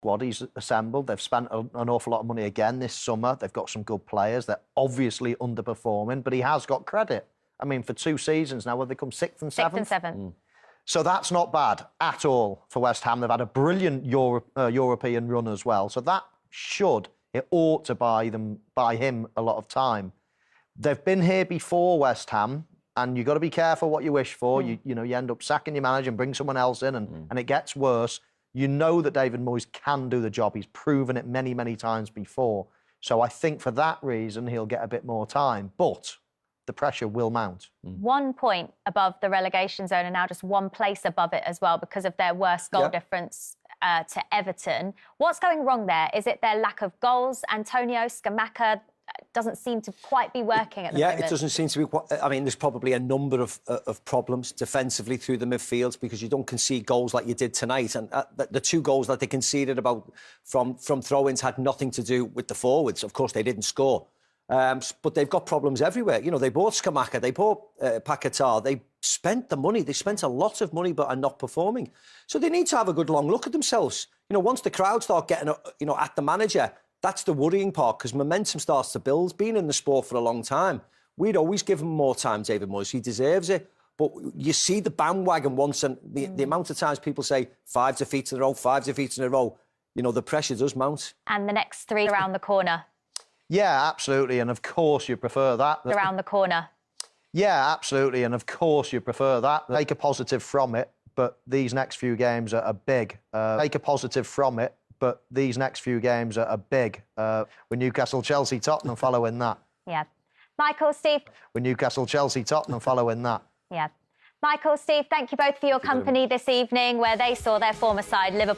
squad he's assembled. They've spent an awful lot of money again this summer. They've got some good players. They're obviously underperforming, but he has got credit. I mean, for 2 seasons now, have they come 6th and 7th? 6th and 7th. So that's not bad at all for West Ham. They've had a brilliant European run as well. So that it ought to buy him a lot of time. They've been here before, West Ham, and you've got to be careful what you wish for. You end up sacking your manager and bring someone else in, and it gets worse. You know that David Moyes can do the job. He's proven it many, many times before. So I think for that reason, he'll get a bit more time. But the pressure will mount. 1 point above the relegation zone and now just 1 place above it as well because of their worst goal difference to Everton. What's going wrong there? Is it their lack of goals? Antonio Scamacca doesn't seem to quite be working at the moment. Yeah, it doesn't seem to be. I mean, there's probably a number of problems defensively through the midfield because you don't concede goals like you did tonight. And the 2 goals that they conceded from throw-ins had nothing to do with the forwards. Of course, they didn't score. But they've got problems everywhere. You know, they bought Scamacca, they bought Paquetá. They spent the money. They spent a lot of money but are not performing. So they need to have a good long look at themselves. You know, once the crowd start getting, at the manager, that's the worrying part because momentum starts to build. Being in the sport for a long time, we'd always give him more time, David Moyes. He deserves it. But you see the bandwagon once, and the amount of times people say 5 defeats in a row, 5 defeats in a row, the pressure does mount. And the next 3 around the corner. Yeah, absolutely. And of course you prefer that. Around the corner. Yeah, absolutely. And of course you prefer that. Take a positive from it, but these next few games are big. Take a positive from it, but these next few games are big. With Newcastle, Chelsea, Tottenham following that. Yeah. Michael, Steve. With Newcastle, Chelsea, Tottenham following that. Yeah. Michael, Steve, thank you both for your company this evening, where they saw their former side, Liverpool.